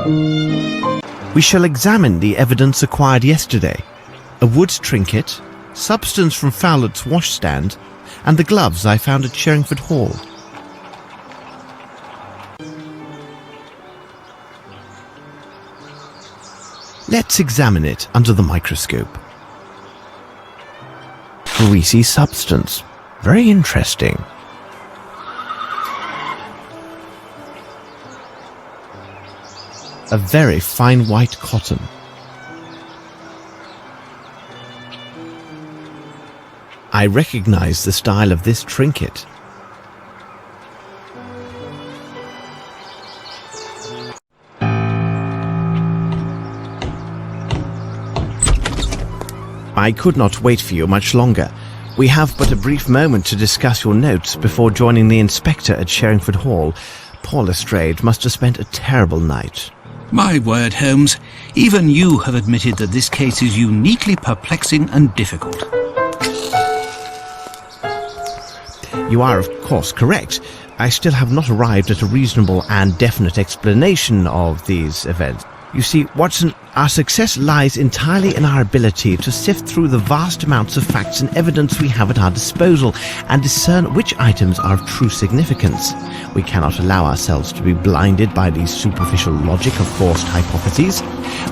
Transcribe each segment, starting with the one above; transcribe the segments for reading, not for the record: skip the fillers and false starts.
We shall examine the evidence acquired yesterday. A wood trinket, substance from Fowler's washstand, and the gloves I found at Sherringford Hall. Let's examine it under the microscope. Greasy substance. Very interesting. A very fine white cotton. I recognize the style of this trinket. I could not wait for you much longer. We have but a brief moment to discuss your notes before joining the inspector at Sherringford Hall. Poor Lestrade must have spent a terrible night. My word, Holmes, even you have admitted that this case is uniquely perplexing and difficult. You are, of course, correct. I still have not arrived at a reasonable and definite explanation of these events. You see, Watson, our success lies entirely in our ability to sift through the vast amounts of facts and evidence we have at our disposal and discern which items are of true significance. We cannot allow ourselves to be blinded by the superficial logic of forced hypotheses.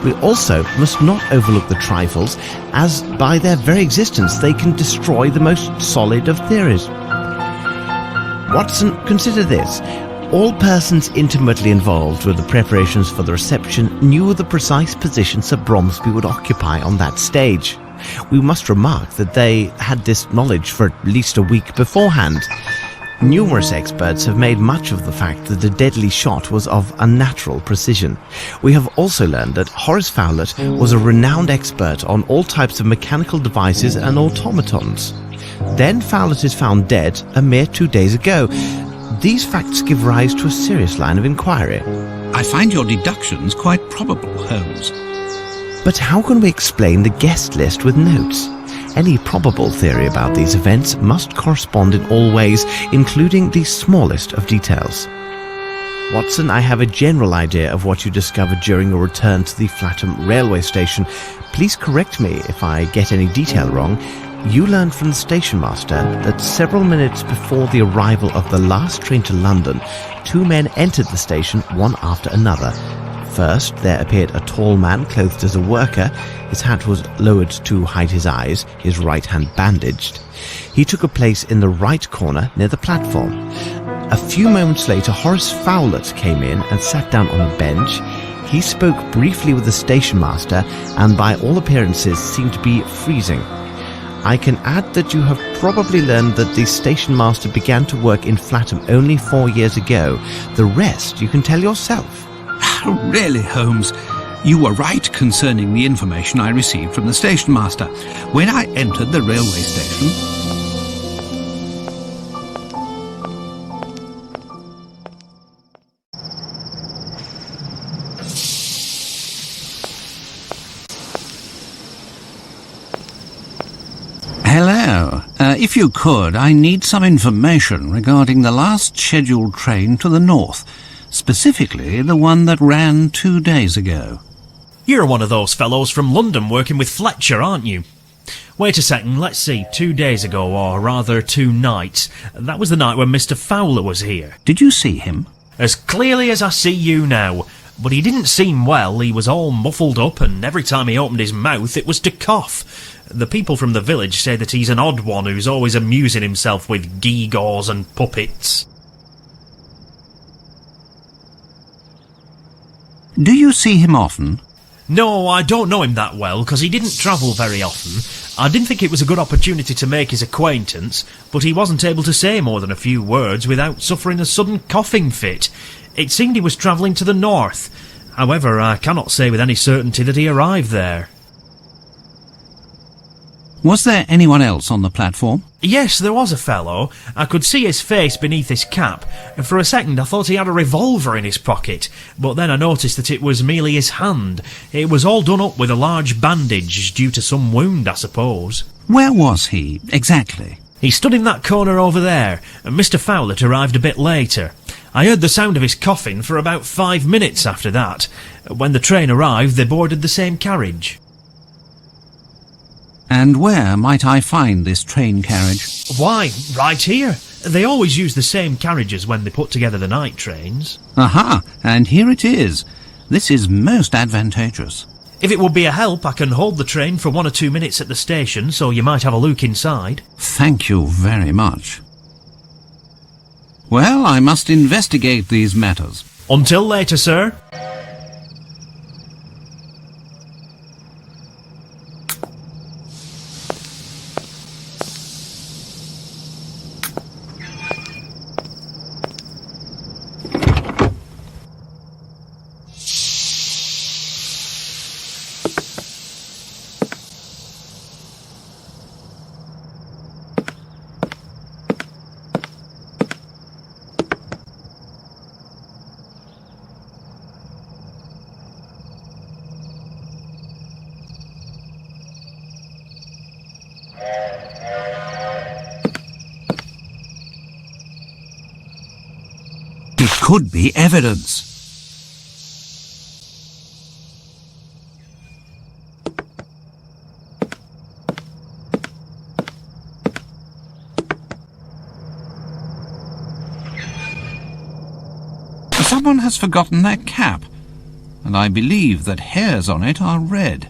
We also must not overlook the trifles, as by their very existence they can destroy the most solid of theories. Watson, consider this. All persons intimately involved with the preparations for the reception knew the precise position Sir Bromsby would occupy on that stage. We must remark that they had this knowledge for at least a week beforehand. Numerous experts have made much of the fact that the deadly shot was of unnatural precision. We have also learned that Horace Fowler was a renowned expert on all types of mechanical devices and automatons. Then Fowler is found dead a mere 2 days ago. These facts give rise to a serious line of inquiry. I find your deductions quite probable, Holmes. But how can we explain the guest list with notes? Any probable theory about these events must correspond in all ways, including the smallest of details. Watson, I have a general idea of what you discovered during your return to the Flatham railway station. Please correct me if I get any detail wrong. You learned from the station master that several minutes before the arrival of the last train to London, 2 men entered the station one after another. First, there appeared a tall man clothed as a worker. His hat was lowered to hide his eyes, his right hand bandaged. He took a place in the right corner near the platform. A few moments later, Horace Fowler came in and sat down on a bench. He spoke briefly with the station master and by all appearances seemed to be freezing. I can add that you have probably learned that the station master began to work in Flatham only 4 years ago. The rest you can tell yourself. Really, Holmes, you were right concerning the information I received from the station master. When I entered the railway station, Hello. If you could, I need some information regarding the last scheduled train to the north, specifically the one that ran 2 days ago. You're one of those fellows from London working with Fletcher, aren't you? Wait a second, let's see, 2 days ago, or rather 2 nights. That was the night when Mr. Fowler was here. Did you see him? As clearly as I see you now. But he didn't seem well, he was all muffled up, and every time he opened his mouth it was to cough. The people from the village say that he's an odd one who's always amusing himself with gewgaws and puppets. Do you see him often? No, I don't know him that well, because he didn't travel very often. I didn't think it was a good opportunity to make his acquaintance, but he wasn't able to say more than a few words without suffering a sudden coughing fit. It seemed he was travelling to the north. However, I cannot say with any certainty that he arrived there. Was there anyone else on the platform? Yes, there was a fellow. I could see his face beneath his cap, and for a second I thought he had a revolver in his pocket, but then I noticed that it was merely his hand. It was all done up with a large bandage, due to some wound, I suppose. Where was he, exactly? He stood in that corner over there, and Mr. Fowler arrived a bit later. I heard the sound of his coughing for about 5 minutes after that. When the train arrived, they boarded the same carriage. And where might I find this train carriage? Why, right here. They always use the same carriages when they put together the night trains. Aha, and here it is. This is most advantageous. If it would be a help, I can hold the train for 1 or 2 minutes at the station, so you might have a look inside. Thank you very much. Well, I must investigate these matters. Until later, sir. It could be evidence. Someone has forgotten their cap, and I believe that hairs on it are red.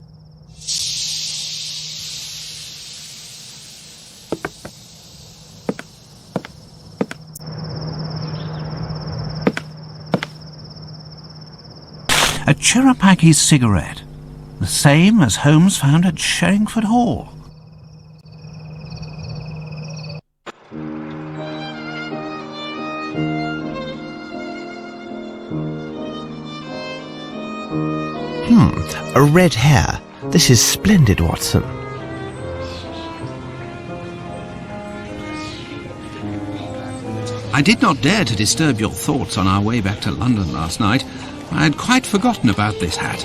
A Cherapaki cigarette, the same as Holmes found at Sherringford Hall. A red hair. This is splendid, Watson. I did not dare to disturb your thoughts on our way back to London last night. I had quite forgotten about this hat.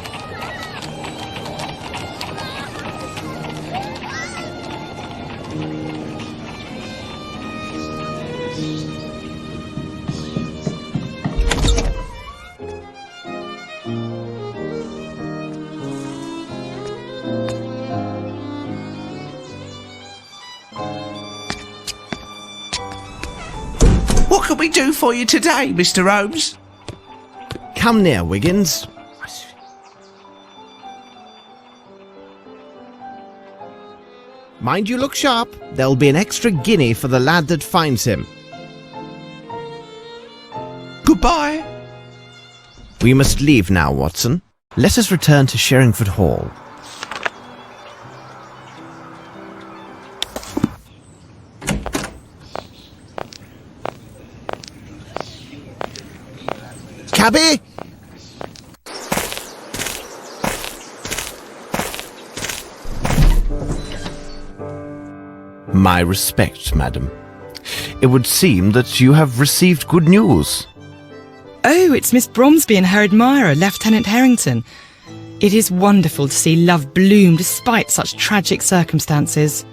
What can we do for you today, Mr. Holmes? Come near, Wiggins. Mind you look sharp. There'll be an extra guinea for the lad that finds him. Goodbye. We must leave now, Watson. Let us return to Sherringford Hall. Cabby! My respects, madam. It would seem that you have received good news. Oh, it's Miss Bromsby and her admirer, Lieutenant Harrington. It is wonderful to see love bloom despite such tragic circumstances.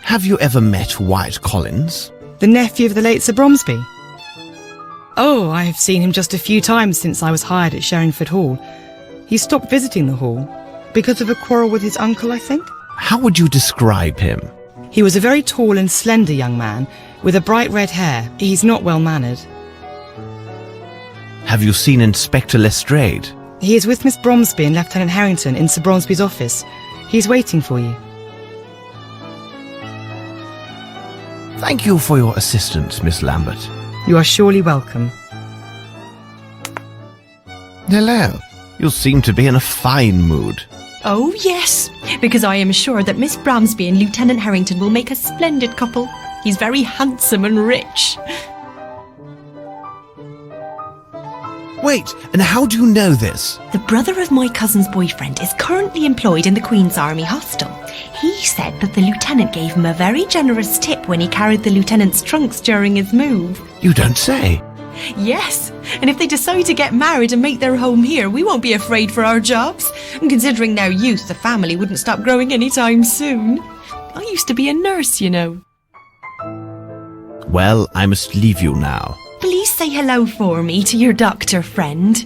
Have you ever met Wyatt Collins? The nephew of the late Sir Bromsby? Oh, I have seen him just a few times since I was hired at Sherringford Hall. He stopped visiting the hall because of a quarrel with his uncle, I think. How would you describe him? He was a very tall and slender young man with a bright red hair. He's not well mannered. Have you seen Inspector Lestrade? He is with Miss Bromsby and Lieutenant Harrington in Sir Bromsby's office. He's waiting for you. Thank you for your assistance, Miss Lambert. You are surely welcome. Hello. You seem to be in a fine mood. Oh, yes, because I am sure that Miss Bromsby and Lieutenant Harrington will make a splendid couple. He's very handsome and rich. Wait, and how do you know this? The brother of my cousin's boyfriend is currently employed in the Queen's Army Hostel. He said that the lieutenant gave him a very generous tip when he carried the lieutenant's trunks during his move. You don't say. Yes, and if they decide to get married and make their home here, we won't be afraid for our jobs. And considering their youth, the family wouldn't stop growing anytime soon. I used to be a nurse, you know. Well, I must leave you now. Please say hello for me to your doctor friend.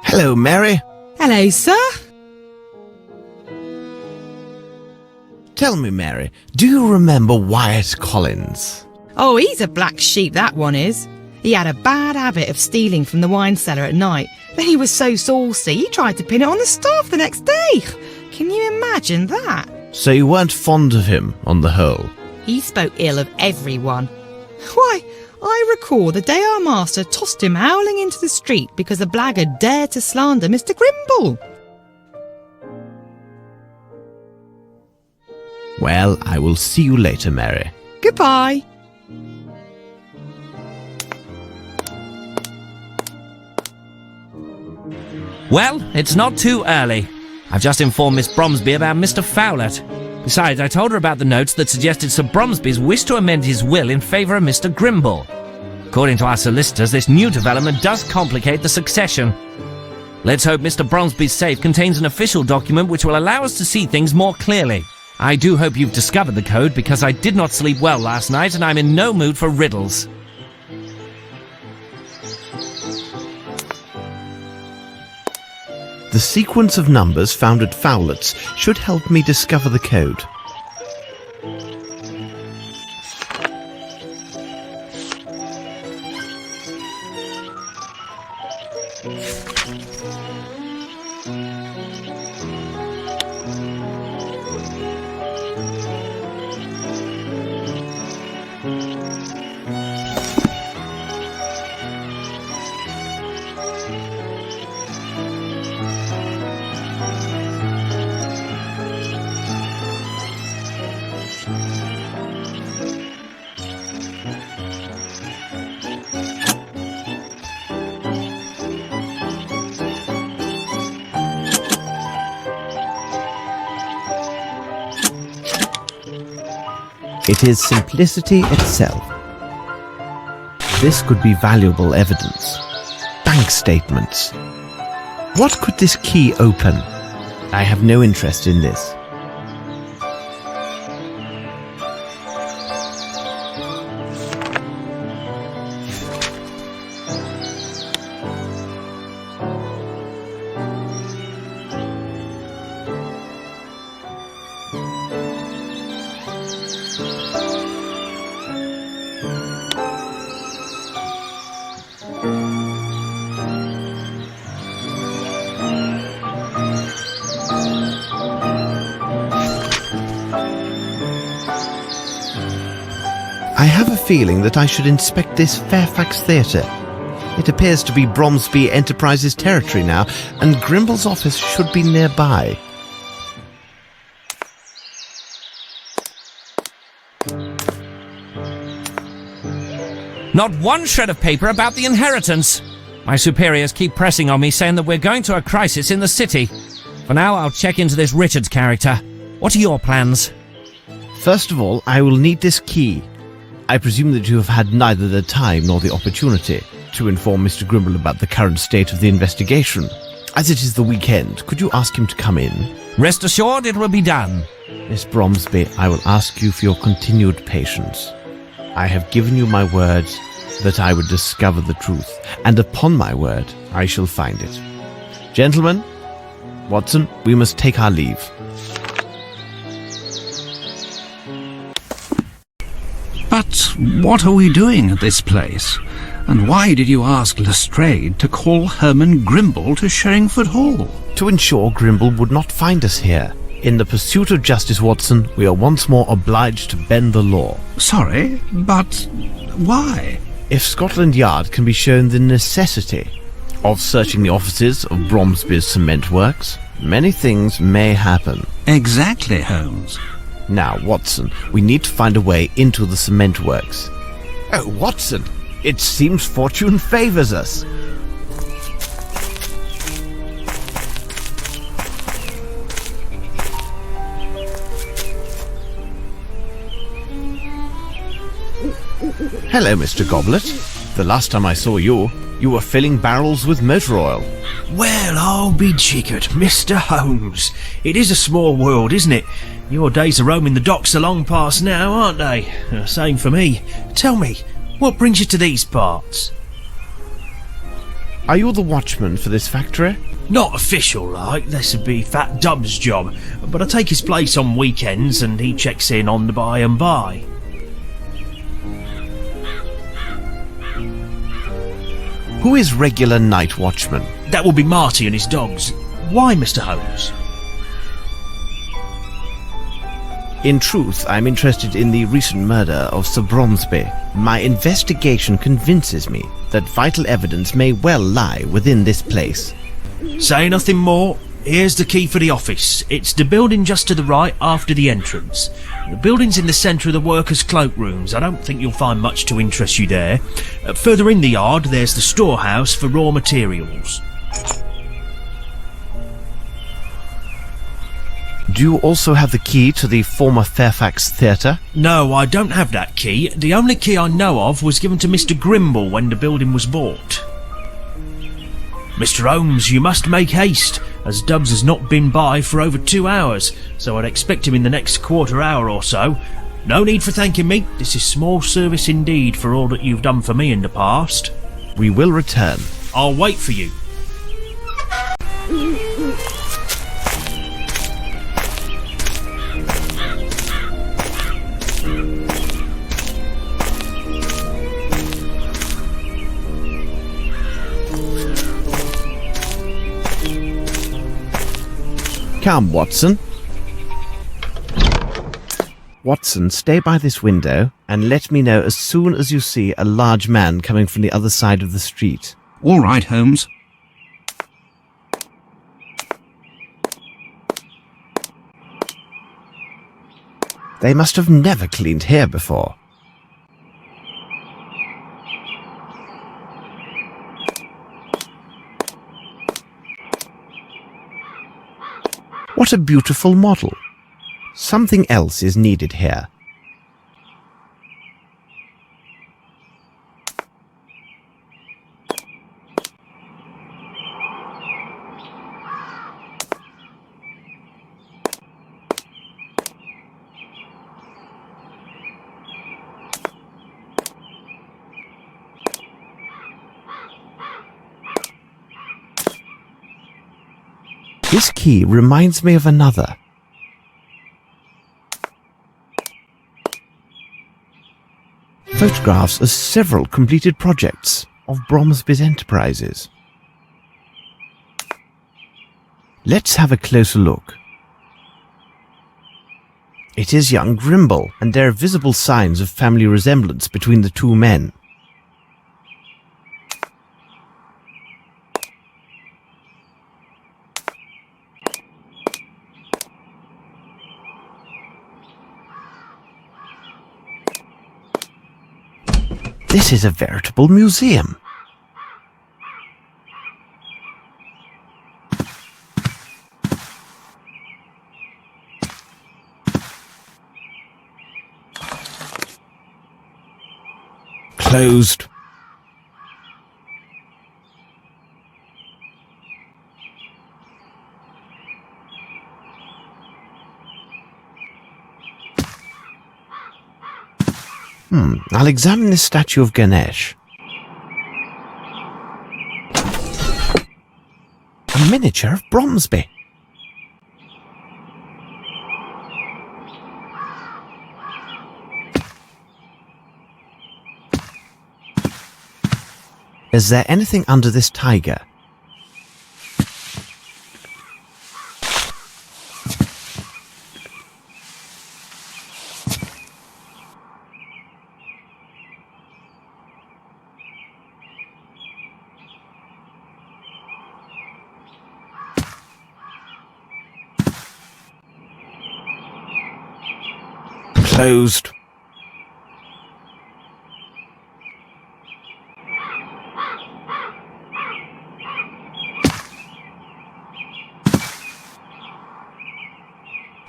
Hello, Mary. Hello, sir. Tell me, Mary, do you remember Wyatt Collins? Oh, he's a black sheep, that one is. He had a bad habit of stealing from the wine cellar at night. Then he was so saucy, he tried to pin it on the staff the next day. Can you imagine that? So you weren't fond of him, on the whole? He spoke ill of everyone. Why, I recall the day our master tossed him howling into the street because the blackguard dared to slander Mr. Grimble. Well, I will see you later, Mary. Goodbye. Well, it's not too early. I've just informed Miss Bromsby about Mr. Fowlett. Besides, I told her about the notes that suggested Sir Bromsby's wish to amend his will in favour of Mr. Grimble. According to our solicitors, this new development does complicate the succession. Let's hope Mr. Bromsby's safe contains an official document which will allow us to see things more clearly. I do hope you've discovered the code, because I did not sleep well last night and I'm in no mood for riddles. The sequence of numbers found at Fowlett's should help me discover the code. It is simplicity itself. This could be valuable evidence. Bank statements. What could this key open? I have no interest in this. I have a feeling that I should inspect this Fairfax Theatre. It appears to be Bromsby Enterprises territory now, and Grimble's office should be nearby. Not one shred of paper about the inheritance. My superiors keep pressing on me, saying that we're going to a crisis in the city. For now, I'll check into this Richards character. What are your plans? First of all, I will need this key. I presume that you have had neither the time nor the opportunity to inform Mr. Grimble about the current state of the investigation. As it is the weekend, could you ask him to come in? Rest assured it will be done. Miss Bromsby, I will ask you for your continued patience. I have given you my word that I would discover the truth, and upon my word, I shall find it. Gentlemen, Watson, we must take our leave. But what are we doing at this place? And why did you ask Lestrade to call Herman Grimble to Sherringford Hall? To ensure Grimble would not find us here. In the pursuit of justice, Watson, we are once more obliged to bend the law. Sorry, but why? If Scotland Yard can be shown the necessity of searching the offices of Bromsby's cement works, Many things may happen. Exactly, Holmes. Now, Watson, we need to find a way into the cement works. Oh, Watson, it seems fortune favors us. Hello, Mr. Goblet. The last time I saw you were filling barrels with motor oil. Well, I'll be jiggered, Mr. Holmes. It is a small world, isn't it? Your days of roaming the docks are long past now, aren't they? Same for me. Tell me, what brings you to these parts? Are you the watchman for this factory? Not official, like. This would be Fat Dub's job. But I take his place on weekends and he checks in on the by and by. Who is regular night watchman? That will be Marty and his dogs. Why, Mr. Holmes? In truth, I'm interested in the recent murder of Sir Bromsby. My investigation convinces me that vital evidence may well lie within this place. Say nothing more. Here's the key for the office. It's the building just to the right after the entrance. The building's in the centre of the workers' cloakrooms. I don't think you'll find much to interest you there. Further in the yard, there's the storehouse for raw materials. Do you also have the key to the former Fairfax Theatre? No, I don't have that key. The only key I know of was given to Mr. Grimble when the building was bought. Mr. Holmes, you must make haste, as Dubs has not been by for over 2 hours, so I'd expect him in the next quarter hour or so. No need for thanking me. This is small service indeed for all that you've done for me in the past. We will return. I'll wait for you. Come, Watson. Watson, stay by this window and let me know as soon as you see a large man coming from the other side of the street. All right, Holmes. They must have never cleaned here before. What a beautiful model. Something else is needed here. This key reminds me of another. Photographs of several completed projects of Bromsby's enterprises. Let's have a closer look. It is young Grimble, and there are visible signs of family resemblance between the two men. This is a veritable museum. Closed. I'll examine this statue of Ganesh. A miniature of Bromsby. Is there anything under this tiger? closed.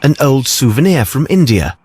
An old souvenir from India.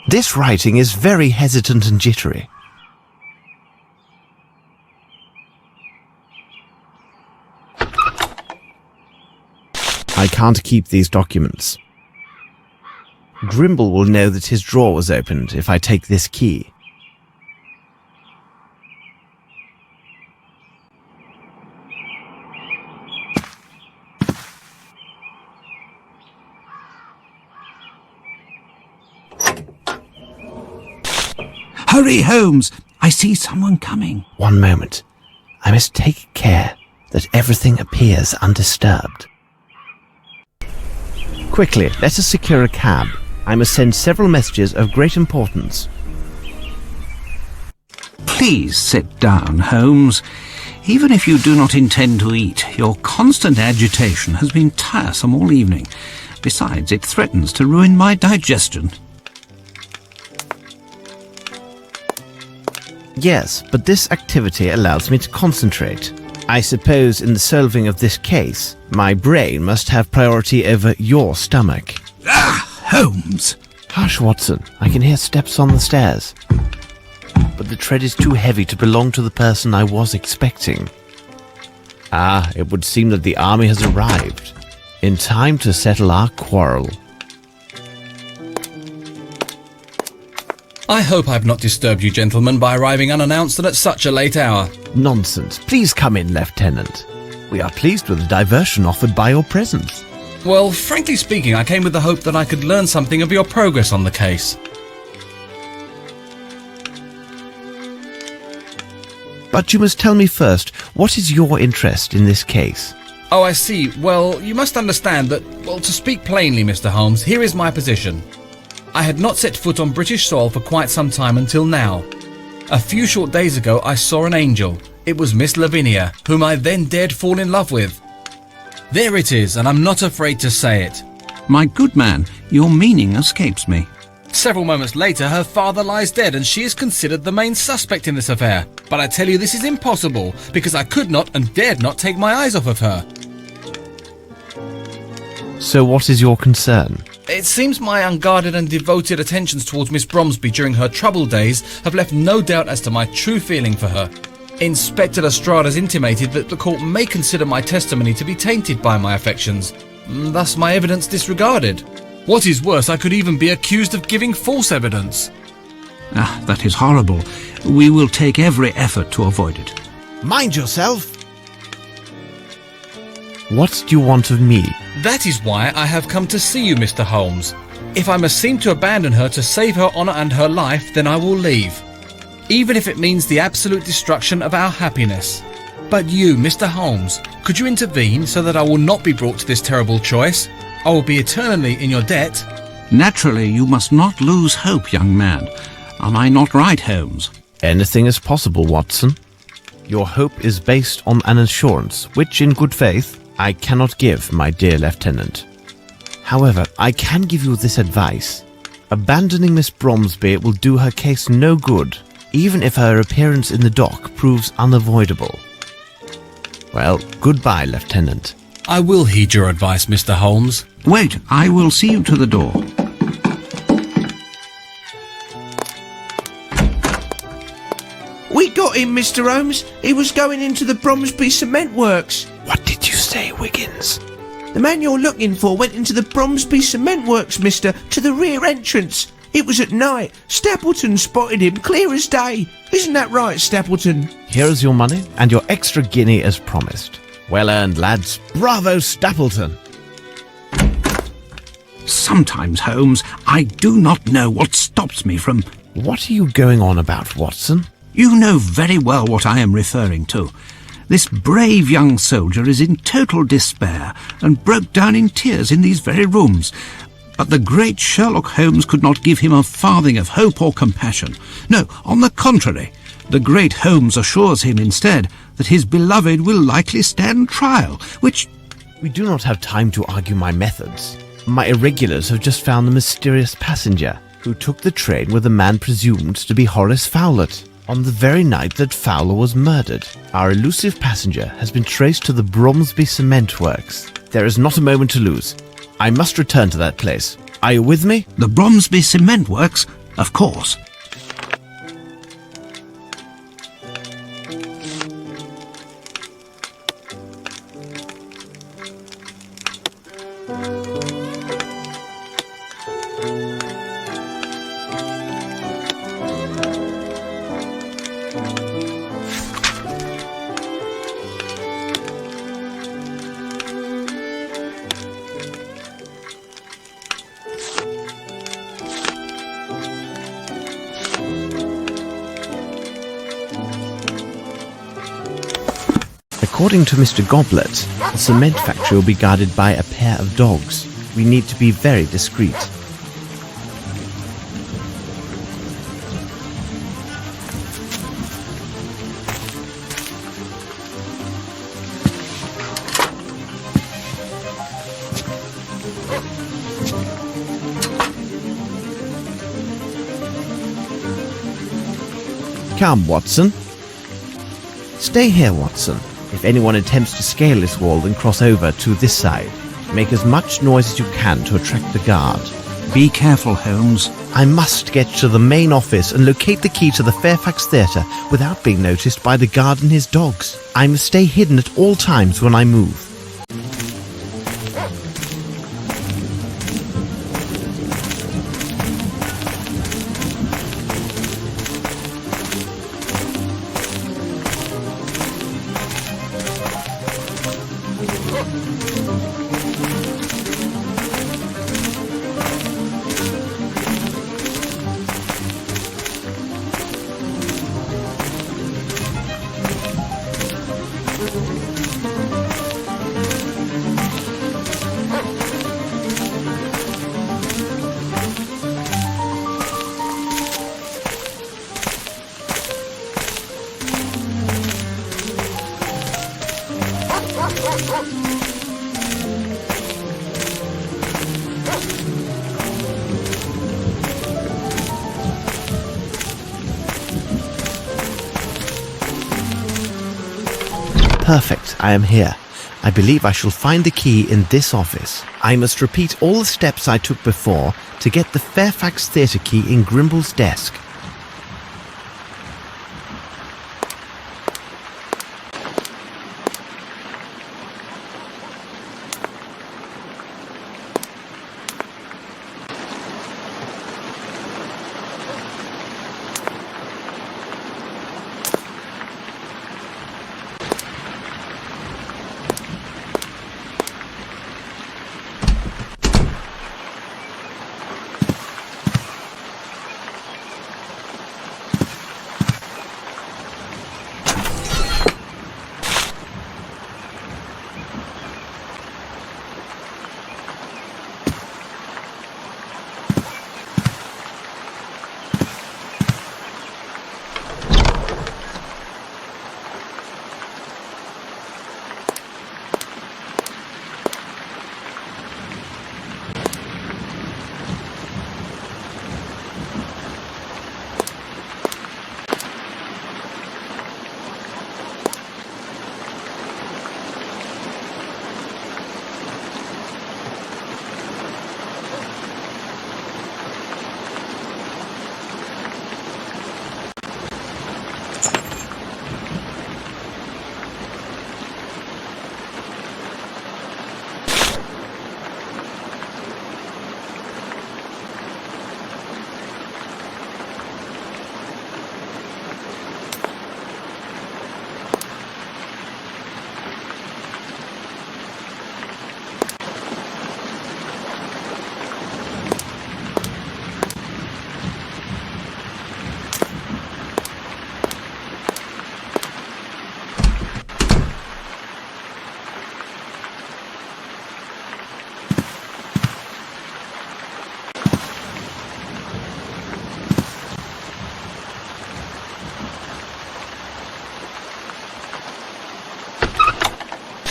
This writing is very hesitant and jittery. I can't keep these documents. Grimble will know that his drawer was opened if I take this key. Hurry, Holmes! I see someone coming. One moment. I must take care that everything appears undisturbed. Quickly, let us secure a cab. I must send several messages of great importance. Please sit down, Holmes. Even if you do not intend to eat, your constant agitation has been tiresome all evening. Besides, it threatens to ruin my digestion. Yes, but this activity allows me to concentrate. I suppose in the solving of this case, my brain must have priority over your stomach. Ah, Holmes! Hush, Watson. I can hear steps on the stairs. But the tread is too heavy to belong to the person I was expecting. Ah, it would seem that the army has arrived. In time to settle our quarrel. I hope I've not disturbed you gentlemen by arriving unannounced and at such a late hour. Nonsense. Please come in, Lieutenant. We are pleased with the diversion offered by your presence. Well, frankly speaking, I came with the hope that I could learn something of your progress on the case. But you must tell me first, what is your interest in this case? Oh, I see. Well, you must understand that, well, to speak plainly, Mr. Holmes, here is my position. I had not set foot on British soil for quite some time until now. A few short days ago I saw an angel. It was Miss Lavinia, whom I then dared fall in love with. There it is, and I'm not afraid to say it. My good man, your meaning escapes me. Several moments later her father lies dead and she is considered the main suspect in this affair. But I tell you this is impossible, because I could not and dared not take my eyes off of her. So what is your concern? It seems my unguarded and devoted attentions towards Miss Bromsby during her troubled days have left no doubt as to my true feeling for her. Inspector Lestrade has intimated that the court may consider my testimony to be tainted by my affections, thus my evidence disregarded. What is worse, I could even be accused of giving false evidence. Ah, that is horrible. We will take every effort to avoid it. Mind yourself! What do you want of me? That is why I have come to see you, Mr. Holmes. If I must seem to abandon her to save her honour and her life, then I will leave. Even if it means the absolute destruction of our happiness. But you, Mr. Holmes, could you intervene so that I will not be brought to this terrible choice? I will be eternally in your debt. Naturally, you must not lose hope, young man. Am I not right, Holmes? Anything is possible, Watson. Your hope is based on an assurance, which, in good faith, I cannot give, my dear Lieutenant. However, I can give you this advice. Abandoning Miss Bromsby will do her case no good, even if her appearance in the dock proves unavoidable. Well, goodbye, Lieutenant. I will heed your advice, Mr. Holmes. Wait, I will see you to the door. We got him, Mr. Holmes. He was going into the Bromsby cement works. What did you say, Wiggins? The man you're looking for went into the Bromsby cement works, mister, to the rear entrance. It was at night. Stapleton spotted him clear as day. Isn't that right, Stapleton? Here's your money and your extra guinea as promised. Well earned, lads. Bravo, Stapleton. Sometimes, Holmes, I do not know what stops me from... What are you going on about, Watson? You know very well what I am referring to. This brave young soldier is in total despair and broke down in tears in these very rooms. But the great Sherlock Holmes could not give him a farthing of hope or compassion. No, on the contrary, the great Holmes assures him instead that his beloved will likely stand trial, which... We do not have time to argue my methods. My irregulars have just found the mysterious passenger who took the train with a man presumed to be Horace Fowlett on the very night that Fowler was murdered. Our elusive passenger has been traced to the Bromsby cement works. There is not a moment to lose. I must return to that place. Are you with me? The Bromsby cement works, of course. According to Mr. Goblet, the cement factory will be guarded by a pair of dogs. We need to be very discreet. Come, Watson. Stay here, Watson. If anyone attempts to scale this wall, then cross over to this side. Make as much noise as you can to attract the guard. Be careful, Holmes. I must get to the main office and locate the key to the Fairfax Theatre without being noticed by the guard and his dogs. I must stay hidden at all times when I move. Perfect, I am here. I believe I shall find the key in this office. I must repeat all the steps I took before to get the Fairfax Theatre key in Grimble's desk.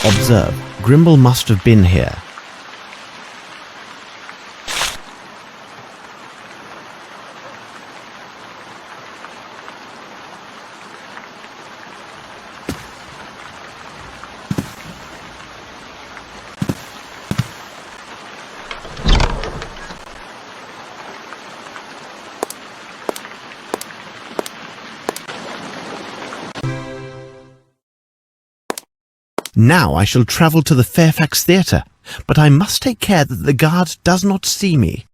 Observe, Grimble must have been here. Now I shall travel to the Fairfax Theatre, but I must take care that the guard does not see me.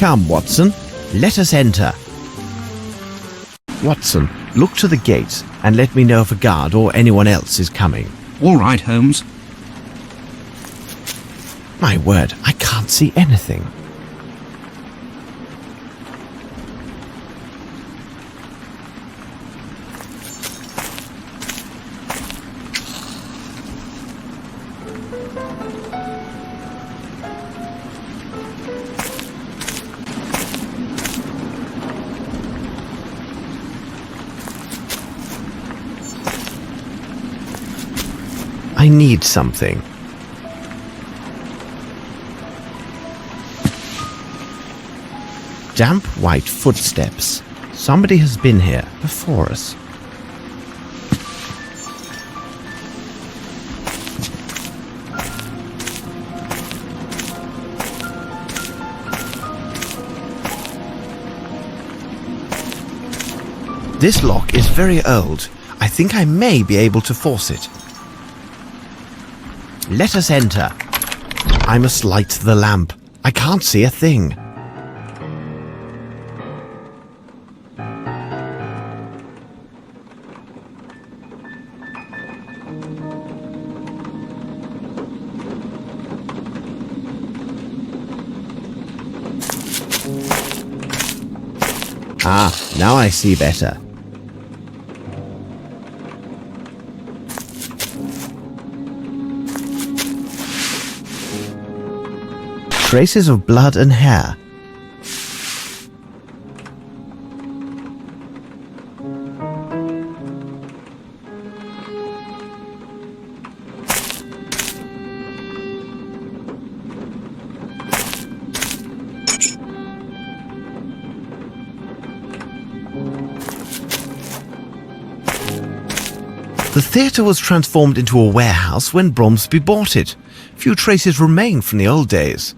Come, Watson, let us enter. Watson, look to the gates and let me know if a guard or anyone else is coming. All right, Holmes. My word, I can't see anything. I need something. Damp white footsteps. Somebody has been here before us. This lock is very old. I think I may be able to force it. Let us enter. I must light the lamp. I can't see a thing. Ah, now I see better. Traces of blood and hair. The theatre was transformed into a warehouse when Bromsby bought it. Few traces remain from the old days.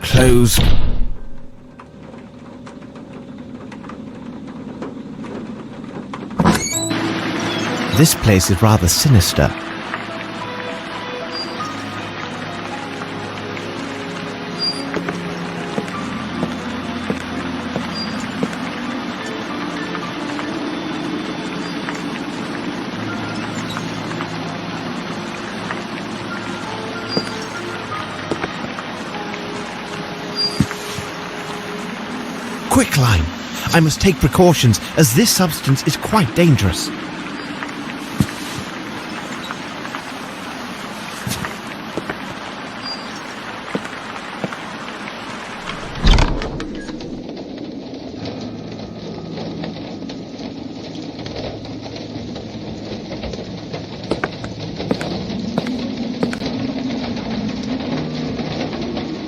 Close. This place is rather sinister. Quicklime! I must take precautions, as this substance is quite dangerous.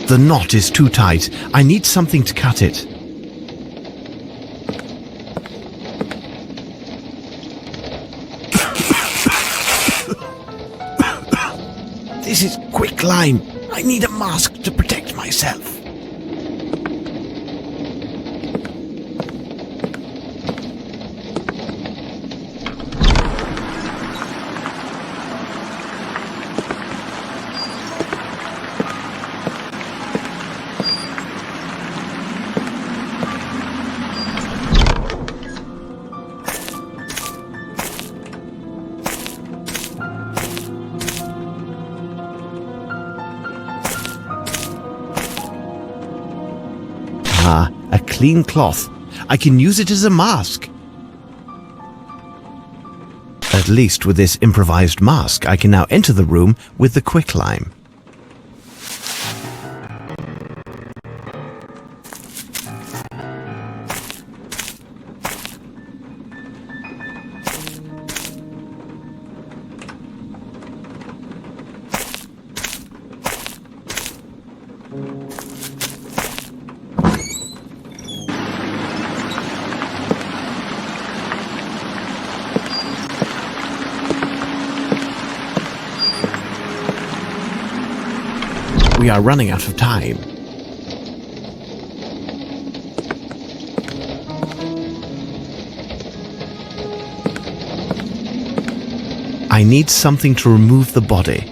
The The knot is too tight. I need something to cut it. This is quicklime. I need a mask to protect myself. A clean cloth. I can use it as a mask. At least with this improvised mask, I can now enter the room with the quicklime. We are running out of time. I need something to remove the body.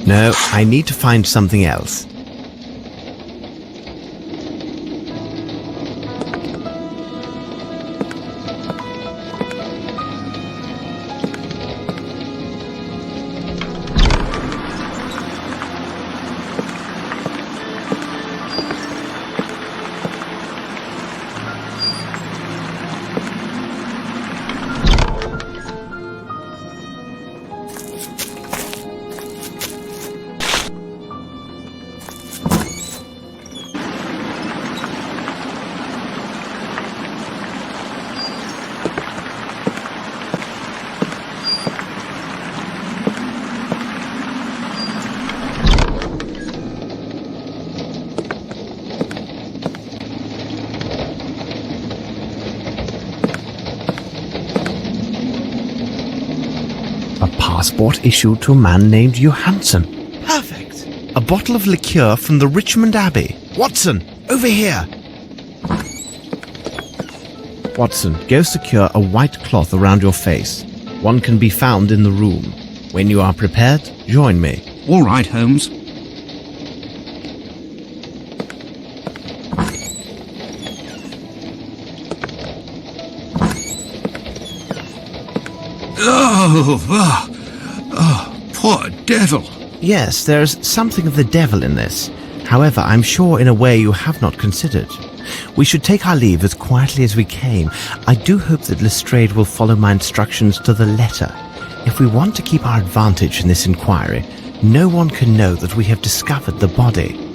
No, I need to find something else. Passport issued to a man named Johansson. Perfect. A bottle of liqueur from the Richmond Abbey. Watson, over here. Watson, go secure a white cloth around your face. One can be found in the room. When you are prepared, join me. All right, Holmes. Oh, poor devil. Yes, there's something of the devil in this. However, I'm sure in a way you have not considered. We should take our leave as quietly as we came. I do hope that Lestrade will follow my instructions to the letter. If we want to keep our advantage in this inquiry, no one can know that we have discovered the body.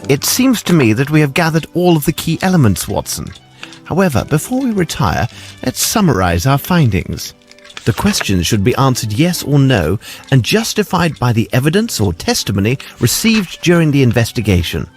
It seems to me that we have gathered all of the key elements, Watson. However, before we retire, let's summarize our findings. The questions should be answered yes or no and justified by the evidence or testimony received during the investigation.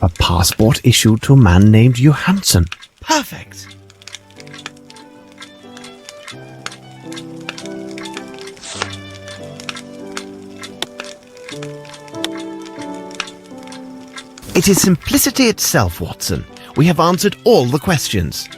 A passport issued to a man named Johansson. Perfect. It is simplicity itself, Watson. We have answered all the questions.